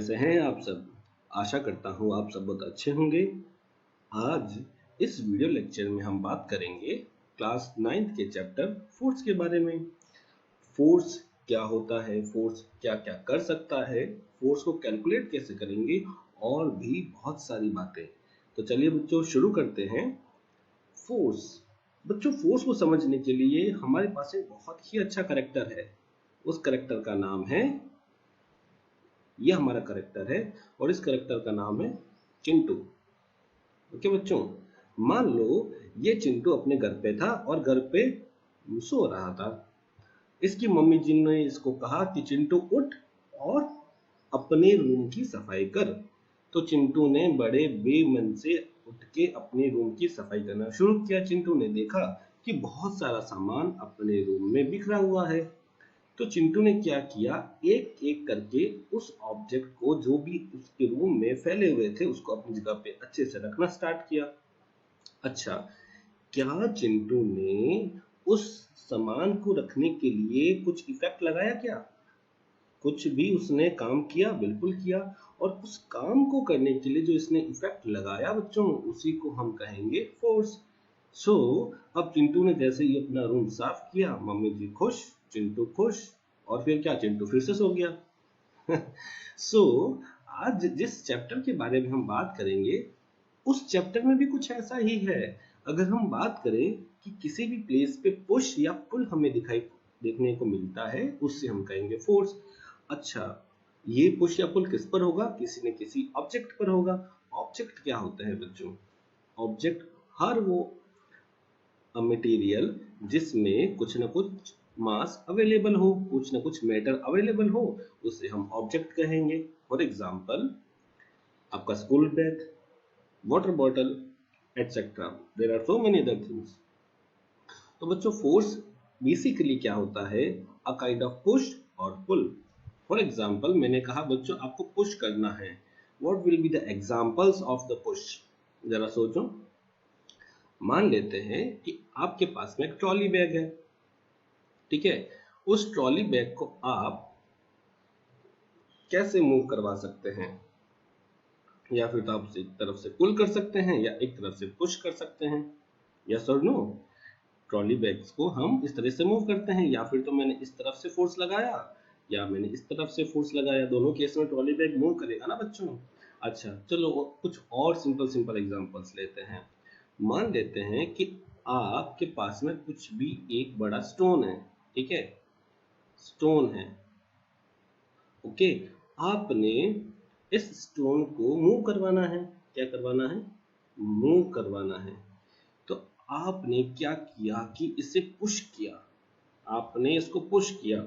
कैसे हैं आप सब? आशा करता हूँ आप सब बहुत अच्छे होंगे। आज इस वीडियो लेक्चर में हम बात करेंगे क्लास 9th के चैप्टर फोर्स के बारे में। फोर्स क्या होता है, फोर्स क्या क्या कर सकता है, फोर्स को कैलकुलेट कैसे करेंगे और भी बहुत सारी बातें। तो चलिए बच्चों शुरू करते हैं। फोर्स बच्चों, फोर्स को समझने के लिए हमारे पास एक बहुत ही अच्छा करेक्टर है। उस करेक्टर का नाम है, ये हमारा करेक्टर है और इस करेक्टर का नाम है चिंटू। ओके बच्चों, मान लो ये चिंटू अपने घर पे था और घर पे सो रहा था। इसकी मम्मी जी ने इसको कहा कि चिंटू उठ और अपने रूम की सफाई कर। तो चिंटू ने बड़े बेमन से उठ के अपने रूम की सफाई करना शुरू किया। चिंटू ने देखा कि बहुत सारा सामान अपने रूम में बिखरा हुआ है। तो चिंटू ने क्या किया, एक एक करके उस ऑब्जेक्ट को जो भी उसके रूम में फैले हुए थे उसको अपनी जगह पे अच्छे से रखना स्टार्ट किया। अच्छा, क्या चिंटू ने उस सामान को रखने के लिए कुछ इफेक्ट लगाया क्या? कुछ भी उसने काम किया? बिल्कुल किया। और उस काम को करने के लिए जो इसने इफेक्ट लगाया बच्चों, उसी को हम कहेंगे फोर्स। सो अब चिंटू ने जैसे ही अपना रूम साफ किया, मम्मी जी खुश, चिंटू खुश, और फिर क्या, चिंटू फिर से सो गया। सो आज जिस चैप्टर के बारे में हम बात करेंगे उस चैप्टर में भी कुछ ऐसा ही है। अगर हम बात करें कि किसी भी प्लेस पे पुश या पुल हमें दिखाई देखने को मिलता है, उससे हम कहेंगे फोर्स। अच्छा, ये पुश या पुल किस पर होगा? किसी न किसी ऑब्जेक्ट पर होगा। ऑब्जेक्ट क्या होता है बच्चों? ऑब्जेक्ट हर वो मटेरियल जिसमें कुछ ना कुछ मास अवेलेबल हो, कुछ ना कुछ मैटर अवेलेबल हो, उसे हम ऑब्जेक्ट कहेंगे। फॉर एग्जाम्पल आपका school bag, water bottle, etcetera. There are so many other things. तो बच्चों फोर्स बेसिकली क्या होता है? अ काइंड ऑफ पुश और पुल। फॉर एग्जाम्पल मैंने कहा बच्चों आपको पुश करना है। What will be the examples of the push? जरा सोचो। मान लेते हैं कि आपके पास में एक ट्रॉली बैग है, ठीक है। उस ट्रॉली बैग को आप कैसे मूव करवा सकते हैं? या फिर तो आप एक तरफ से पुल कर सकते हैं या एक तरफ से पुश कर सकते हैं। यस और नो? ट्रॉली बैग्स को हम इस तरह से मूव करते हैं, या फिर तो मैंने इस तरफ से फोर्स लगाया या मैंने इस तरफ से फोर्स लगाया, दोनों केस में ट्रॉली बैग मूव करेगा ना बच्चों। अच्छा चलो कुछ और सिंपल सिंपल एग्जांपल्स लेते हैं। मान लेते हैं कि आपके पास में कुछ भी एक बड़ा स्टोन है, ठीक है, स्टोन है, ओके। आपने इस स्टोन को मूव करवाना है। क्या करवाना है? मूव करवाना है। तो आपने क्या किया कि इसे पुश किया। आपने इसको पुश किया,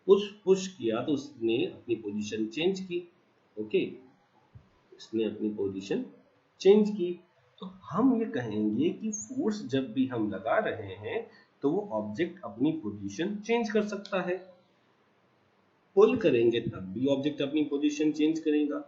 पुश किया तो उसने अपनी पोजीशन चेंज की। ओके, इसने अपनी पोजीशन चेंज की। तो हम ये कहेंगे कि फोर्स जब भी हम लगा रहे हैं तो वो ऑब्जेक्ट अपनी पोजीशन चेंज कर सकता है। पुल करेंगे तब भी ऑब्जेक्ट अपनी पोजीशन चेंज करेगा।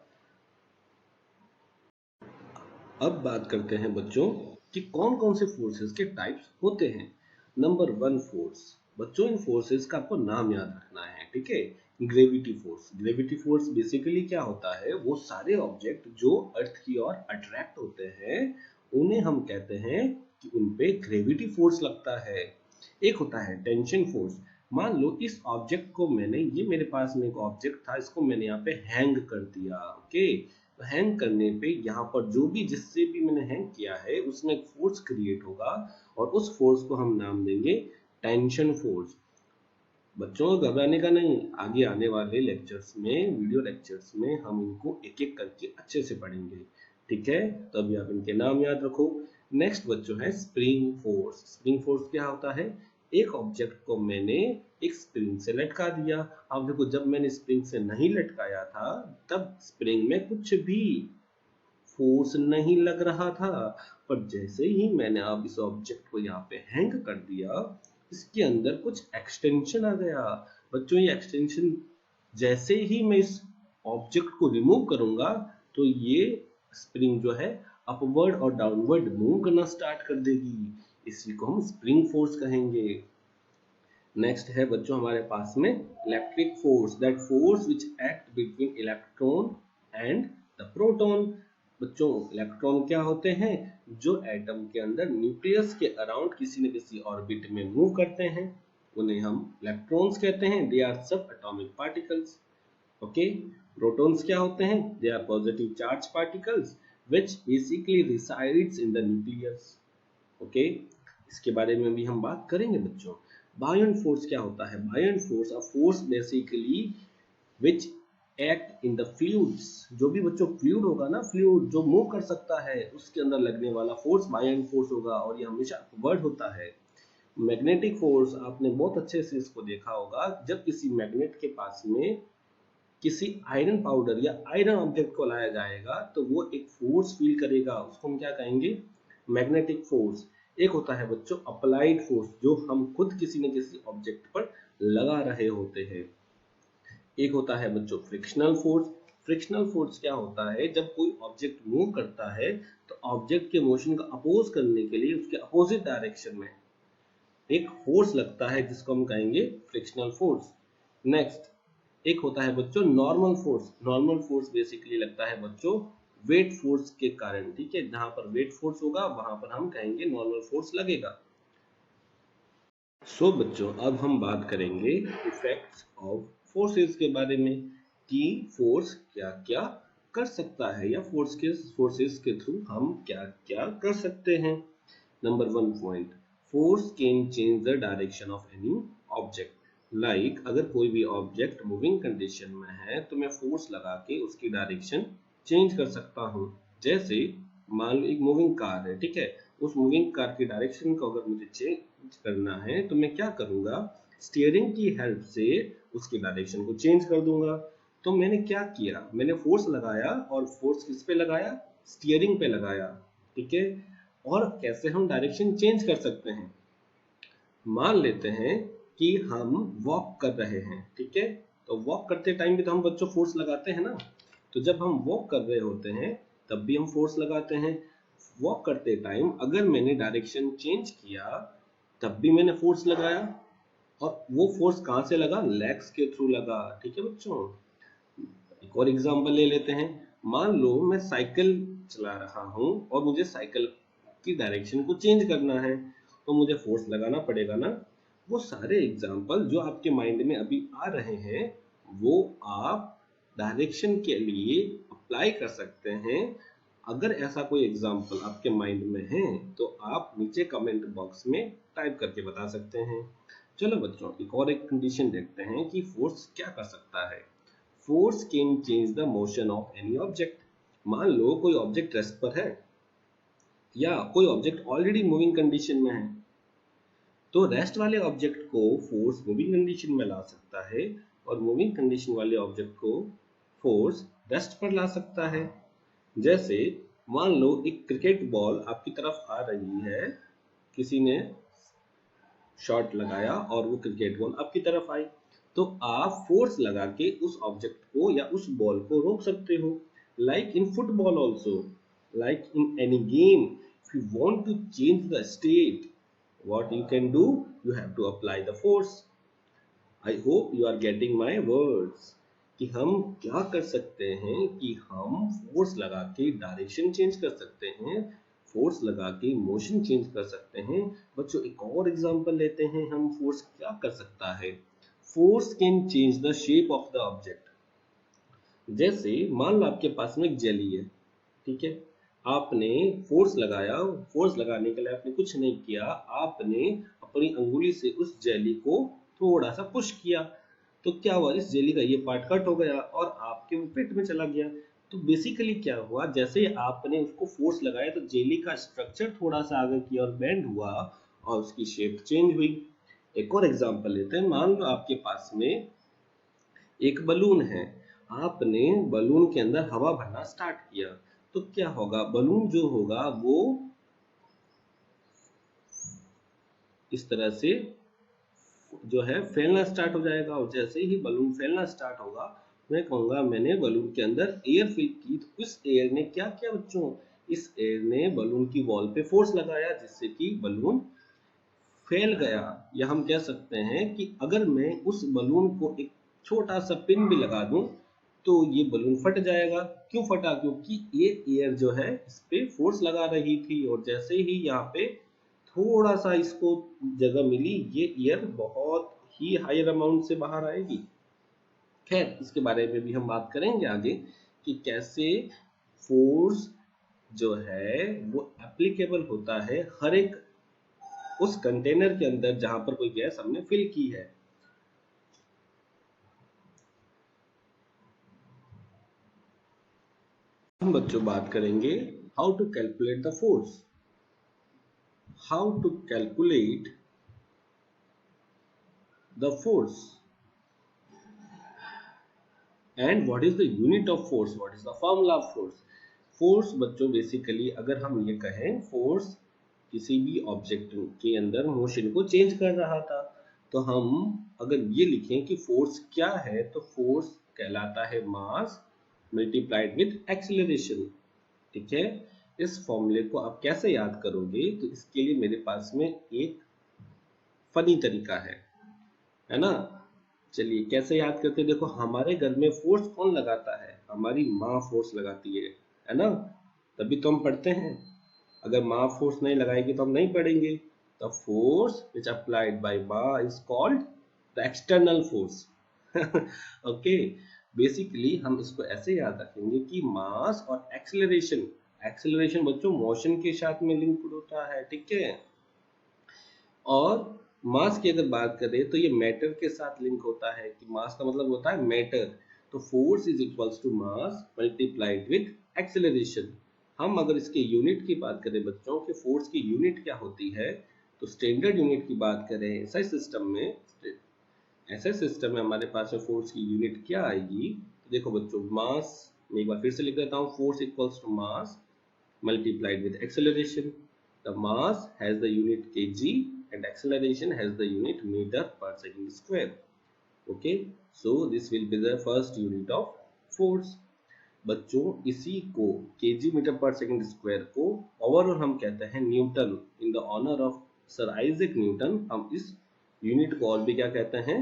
अब बात करते हैं बच्चों कि कौन कौन से फोर्सेस के टाइप्स होते हैं। Number 1 force. बच्चों इन फोर्सेस का आपको नाम याद रखना है, ठीक है। Gravity force. Gravity force basically क्या होता है? वो सारे ऑब्जेक्ट जो अर्थ की ओर अट्रैक्ट होते हैं उन्हें हम कहते हैं कि उन पे ग्रेविटी फोर्स लगता है। एक होता है टेंशन फोर्स। मान लो इस ऑब्जेक्ट को मैंने, ये मेरे पास में एक ऑब्जेक्ट था, इसको मैंने यहाँ पे हैंग कर दिया, ओके। तो हैंग करने पे यहाँ पर जो भी, जिससे भी मैंने हैंग किया है उसमें एक फोर्स क्रिएट होगा और उस फोर्स को हम नाम देंगे टेंशन फोर्स। बच्चों घबराने का नहीं, आगे आने वाले लेक्चर्स में, वीडियो लेक्चर्स में हम इनको एक एक करके अच्छे से पढ़ेंगे, ठीक है। तो अभी आप इनके नाम याद रखो। नेक्स्ट बच्चों है स्प्रिंग फोर्स। स्प्रिंग फोर्स क्या होता है? एक ऑब्जेक्ट को मैंने एक स्प्रिंग से लटका दिया। अब देखो, जब मैंने स्प्रिंग से नहीं लटकाया था तब स्प्रिंग में कुछ भी फोर्स नहीं लग रहा था, पर जैसे ही मैंने अब इस ऑब्जेक्ट को यहाँ पे हैंग कर दिया, इसके अंदर कुछ एक्सटेंशन आ गया। बच्चों ये एक्सटेंशन, जैसे ही मैं इस ऑब्जेक्ट को रिमूव करूंगा तो ये स्प्रिंग जो है अपवर्ड और डाउनवर्ड मूव करना स्टार्ट कर देगी। इसी को हम स्प्रिंग फोर्स कहेंगे। नेक्स्ट है बच्चों हमारे पास में electric force, that force which act between electron and the proton. बच्चों इलेक्ट्रॉन क्या होते हैं, जो एटम के अंदर न्यूक्लियस के अराउंड किसी न किसी ऑर्बिट में मूव करते हैं, उन्हें हम इलेक्ट्रॉन्स कहते हैं। They are sub atomic particles. Okay, protons क्या होते हैं, they are positive charge particles which basically resides in the nucleus। Okay, इसके बारे में भी हम बात करेंगे बच्चों। बायोन फोर्स क्या होता है, buoyant force a force basically which act in the fluids. जो भी बच्चों फ्लूइड होगा ना, फ्लूइड जो मूव कर सकता है, उसके अंदर लगने वाला फोर्स बायोन फोर्स होगा, और ये हमेशा वर्ड होता है। मैग्नेटिक फोर्स, आपने बहुत अच्छे से इसको देखा होगा, जब किसी मैग्नेट के पास में किसी आयरन पाउडर या आयरन ऑब्जेक्ट को लाया जाएगा तो वो एक फोर्स फील करेगा, उसको हम क्या कहेंगे, मैग्नेटिक फोर्स। एक होता है बच्चों अप्लाइड फोर्स, जो हम खुद किसी न किसी ऑब्जेक्ट पर लगा रहे होते हैं। एक होता है बच्चों फ्रिक्शनल फोर्स। फ्रिक्शनल फोर्स क्या होता है, जब कोई ऑब्जेक्ट मूव करता है तो ऑब्जेक्ट के मोशन का अपोज करने के लिए उसके अपोजिट डायरेक्शन में एक फोर्स लगता है, जिसको हम कहेंगे फ्रिक्शनल फोर्स। नेक्स्ट एक होता है बच्चों normal force. Normal force basically लगता है बच्चों वेट फोर्स के कारण, ठीक है, जहां पर वेट फोर्स होगा वहां पर हम कहेंगे नॉर्मल फोर्स लगेगा। सो बच्चों अब हम बात करेंगे इफेक्ट्स ऑफ फोर्सेस के बारे में, कि फोर्स क्या क्या कर सकता है, या फोर्सेस के थ्रू हम क्या क्या कर सकते हैं। Number 1 point, force can change the direction of any object. Like अगर कोई भी ऑब्जेक्ट मूविंग कंडीशन में है तो मैं फोर्स लगा के उसकी डायरेक्शन चेंज कर सकता हूँ। जैसे मान लो एक मूविंग कार है, ठीक है, उस मूविंग कार की डायरेक्शन को अगर मुझे चेंज करना है तो मैं क्या करूंगा, स्टीयरिंग की हेल्प से उसकी डायरेक्शन को चेंज कर दूंगा। तो मैंने क्या किया, मैंने फोर्स लगाया, और फोर्स किस पे लगाया, स्टीयरिंग पे लगाया, ठीक है। और कैसे हम डायरेक्शन चेंज कर सकते हैं, मान लेते हैं कि हम वॉक कर रहे हैं, ठीक है, तो वॉक करते टाइम भी तो हम बच्चों फोर्स लगाते हैं ना। तो जब हम वॉक कर रहे होते हैं तब भी हम फोर्स लगाते हैं। वॉक करते टाइम अगर मैंने डायरेक्शन चेंज किया तब भी मैंने फोर्स लगाया, और वो फोर्स कहां से लगा, लेग्स के थ्रू लगा, ठीक है बच्चों। एक और एग्जांपल ले लेते हैं, मान लो मैं साइकिल चला रहा हूं और मुझे साइकिल की डायरेक्शन को चेंज करना है, तो मुझे फोर्स लगाना पड़ेगा ना। वो सारे एग्जांपल जो आपके माइंड में अभी आ रहे हैं वो आप डायरेक्शन के लिए अप्लाई कर सकते हैं। अगर ऐसा कोई एग्जांपल आपके माइंड में है तो आप नीचे कमेंट बॉक्स में टाइप करके बता सकते हैं। चलो बच्चों एक कंडीशन देखते हैं कि फोर्स क्या कर सकता है। Force can change the motion of any object. मान लो कोई ऑब्जेक्ट रेस्ट पर है, या कोई ऑब्जेक्ट ऑलरेडी मूविंग कंडीशन में है, तो रेस्ट वाले ऑब्जेक्ट को फोर्स मूविंग कंडीशन में ला सकता है, और मूविंग कंडीशन वाले ऑब्जेक्ट को फोर्स रेस्ट पर ला सकता है। जैसे मान लो एक क्रिकेट बॉल आपकी तरफ आ रही है, किसी ने शॉट लगाया और वो क्रिकेट बॉल आपकी तरफ आई, तो आप फोर्स लगा के उस ऑब्जेक्ट को या उस बॉल को रोक सकते हो। Like in football also, like in any game, if you want to change the state, what you can do, you have to apply the force। I hope you are getting my words, कि हम क्या कर सकते हैं कि हम force लगा के डायरेक्शन चेंज कर सकते हैं, फोर्स लगा के मोशन चेंज कर सकते हैं। बच्चों एक और एग्जांपल लेते हैं, हम फोर्स क्या कर सकता है, force can change the shape of the object. जैसे मान लो आपके पास में एक जेली है, ठीक है, आपने फोर्स लगाया, फोर्स लगाने के लिए आपने कुछ नहीं किया, आपने अपनी अंगुली से उस जेली को थोड़ा सा पुश किया, तो क्या हुआ, इस जेली का ये पार्ट कट हो गया और आपके वो पेट में चला गया। तो बेसिकली क्या हुआ, जैसे आपने उसको फोर्स लगाया तो जेली का स्ट्रक्चर थोड़ा सा आगे की ओर बेंड हुआ और उसकी शेप चेंज हुई। एक और एग्जांपल लेते हैं, मान लो आपके पास में एक बलून है, आपने बलून के अंदर हवा भरना स्टार्ट किया, तो क्या होगा, बलून जो होगा वो इस तरह से जो है फैलना स्टार्ट हो जाएगा, और जैसे ही बलून फैलना स्टार्ट होगा मैं कहूंगा मैंने बलून के अंदर एयर फिल की। तो इस एयर ने क्या किया बच्चों, इस एयर ने बलून की वॉल पे फोर्स लगाया जिससे कि बलून फैल गया, या हम कह सकते हैं कि अगर मैं उस बलून को एक छोटा सा पिन भी लगा दूं तो ये बलून फट जाएगा। क्यों फटा? क्योंकि ये एयर जो है इस पे फोर्स लगा रही थी, और जैसे ही यहाँ पे थोड़ा सा इसको जगह मिली, ये एयर बहुत ही हायर अमाउंट से बाहर आएगी। खैर, इसके बारे में भी हम बात करेंगे आगे कि कैसे फोर्स जो है वो एप्लीकेबल होता है हर एक उस कंटेनर के अंदर जहां पर कोई गैस हमने फिल की है। हम बच्चों बात करेंगे how to calculate the force. How to calculate the force and what is the unit of force, what is the formula of force. Force बच्चों बेसिकली अगर हम ये कहें, फोर्स किसी भी ऑब्जेक्ट के अंदर मोशन को चेंज कर रहा था, तो हम अगर ये लिखें कि फोर्स क्या है, तो फोर्स कहलाता है मास मल्टीप्लाइड विद एक्सीलरेशन। ठीक है, इस फॉर्मूले को आप कैसे याद करोगे? तो इसके लिए मेरे पास में एक फनी तरीका है ना। चलिए कैसे याद करते हैं। देखो, हमारे घर में फोर्स कौन लगाता है? हमारी माँ फोर्स लगाती है ना, तभी तो हम पढ़ते हैं। अगर माँ फोर्स नहीं लगाएगी तो हम नहीं पढ़ेंगे। The force which applied by man is called the external force. Okay, basically हम इसको ऐसे याद रखेंगे कि मास और एक्सेलरेशन, एक्सेलरेशन बच्चों मोशन के साथ में लिंक्ड होता है। ठीक है, और मास की अगर बात करें तो ये मैटर के साथ लिंक होता है, कि मास का मतलब होता है मैटर। तो force is equals to mass multiplied with acceleration. हम अगर इसके यूनिट की बात करें बच्चों कि फोर्स की यूनिट क्या होती है, तो स्टैंडर्ड यूनिट की बात करें ऐसा सिस्टम में, ऐसे सिस्टम में हमारे पास में फोर्स की यूनिट क्या आएगी। तो देखो बच्चों, मास मैं एक बार फिर से लिख देता हूँ, force equals to mass multiplied with acceleration. The mass has the unit kg and acceleration has the unit meter per second square. Okay, so this will be the first unit of force. बच्चों, इसी को kg metre per second square को overall हम कहते हैं Newton. In the honour of sir Isaac Newton हम इस unit को और भी क्या कहते हैं?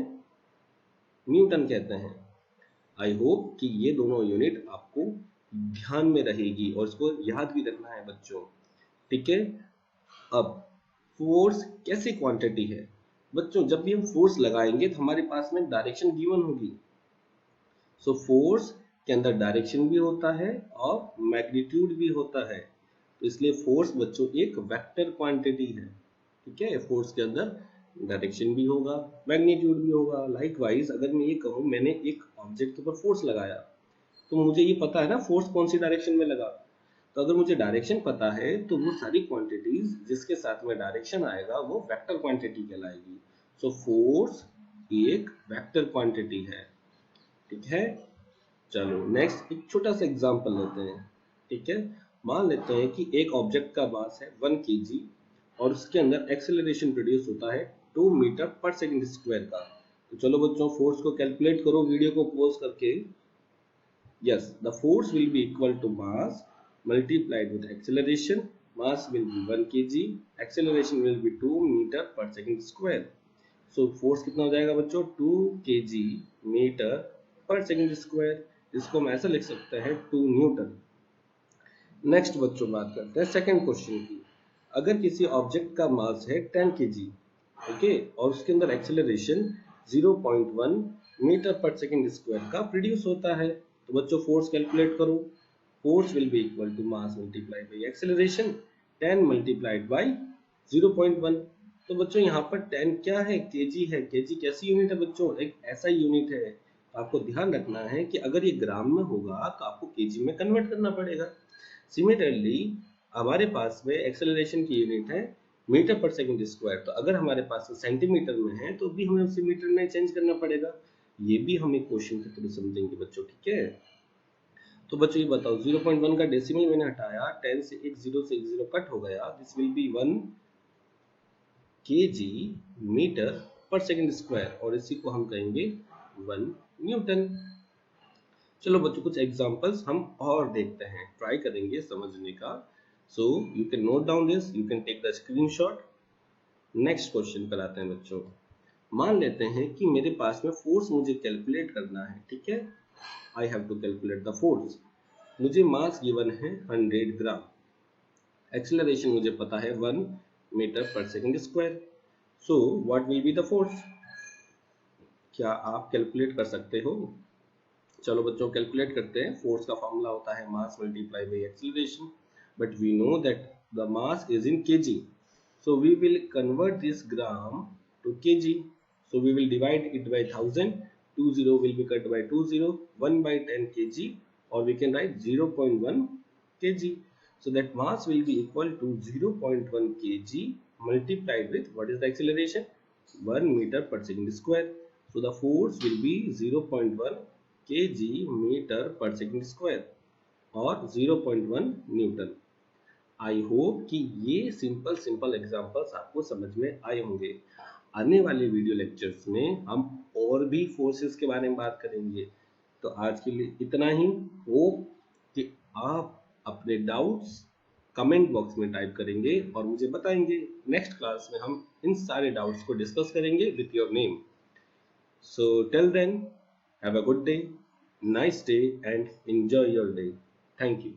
न्यूटन कहते हैं। आई होप कि ये दोनों यूनिट आपको ध्यान में रहेगी और इसको याद भी रखना है बच्चों। ठीक है, अब फोर्स कैसी क्वांटिटी है बच्चों? जब भी हम फोर्स लगाएंगे तो हमारे पास में डायरेक्शन गिवन होगी। सो फोर्स के अंदर डायरेक्शन भी होता है और मैग्नीट्यूड भी होता है, तो इसलिए फोर्स बच्चों एक वेक्टर क्वांटिटी है। ठीक है, फोर्स के अंदर डायरेक्शन भी होगा, मैग्नीट्यूड भी होगा। लाइकवाइज अगर मैं ये कहूँ मैंने एक ऑब्जेक्ट के ऊपर फोर्स लगाया, तो मुझे ये पता है ना फोर्स कौन सी डायरेक्शन में लगा। तो अगर मुझे डायरेक्शन पता है तो वो सारी क्वांटिटीज जिसके साथ में डायरेक्शन आएगा वो वेक्टर क्वांटिटी कहलाएगी। सो फोर्स एक वेक्टर क्वांटिटी है। ठीक है, चलो नेक्स्ट एक छोटा सा एग्जांपल लेते हैं। ठीक है, मान लेते हैं कि एक ऑब्जेक्ट का मास है 1 kg और उसके अंदर एक्सेलरेशन प्रोड्यूस होता है 2 मीटर पर सेकंड स्क्वायर का। तो चलो बच्चों, फोर्स को कैलकुलेट करो वीडियो को पॉज करके। Yes, the force will be equal to mass multiplied with acceleration. Mass will be 1 kg, acceleration will be 2 meter per second square. So force कितना हो जाएगा बच्चों? 2 kg metre per second square. इसको हम ऐसा लिख सकते हैं 2 न्यूटन। नेक्स्ट बच्चों बात करते हैं सेकंड क्वेश्चन की। अगर किसी ऑब्जेक्ट का मास है 10 kg, ओके, और उसके अंदर acceleration 0.1 metre per second square का प्रोड्यूस होता है, तो बच्चों फोर्स कैलकुलेट करो। Force will be equal to mass multiplied by acceleration 10 multiplied by 0.1। तो बच्चों यहाँ पर 10 क्या है? केजी है। केजी कैसी यूनिट है बच्चों? एक ऐसा यूनिट है। आपको ध्यान रखना है कि अगर ये ग्राम में होगा तो आपको केजी में कन्वर्ट करना पड़ेगा। सिमिलरली हमारे पास में एक्सेलरेशन की यूनिट है मीटर पर सेकंड स्क्वायर, तो अगर हमारे पास सेंटीमीटर में है तो भी हमें उसे मीटर में चेंज करना पड़ेगा। ये भी हम एक क्वेश्चन के थ्रू समझेंगे बच्चों। ठीक है, तो बच्चों ये बताओ 0.1 का डेसिमल मैंने हटाया, 10 से एक जीरो कट हो गया, this will be 1 kg metre per second square, और इसी को हम कहेंगे 1 न्यूटन। चलो बच्चों कुछ एग्जांपल्स हम और देखते हैं, ट्राई करेंगे समझने का। So you can note down this, you can take the screenshot. Next question पर आते हैं बच्चों। मान लेते हैं कि मेरे पास में फोर्स मुझे कैलकुलेट करना है, ठीक है। I have to calculate the force. मुझे मास गिवन है 100 ग्राम, एक्सेलरेशन मुझे पता है 1 metre per second square. So what will be the force? क्या आप कैलकुलेट कर सकते हो? चलो बच्चों कैलकुलेट करते हैं। फोर्स का फॉर्मूला होता है mass multiply by acceleration, but we know that the mass is in KG, so we will convert this gram to kg, so we will divide it by 1000, 20 will be cut by 20, 1 by 10 kg, or we can write 0.1 kg, so that mass will be equal to 0.1 kg multiplied with what is the acceleration, 1 meter per second square. So the force will be 0.1 kg meter per second square और 0.1 Newton. I hope कि ये simple examples आपको समझ में आए होंगे। आने वाले वीडियो लेक्चर्स में हम और भी फोर्सेस के बारे में बात करेंगे। तो आज के लिए इतना ही। होप कि आप अपने डाउट्स कमेंट बॉक्स में टाइप करेंगे और मुझे बताएंगे। नेक्स्ट क्लास में हम इन सारे डाउट्स को डिस्कस करेंगे with your name. So till then, have a good day, nice day and enjoy your day. Thank you.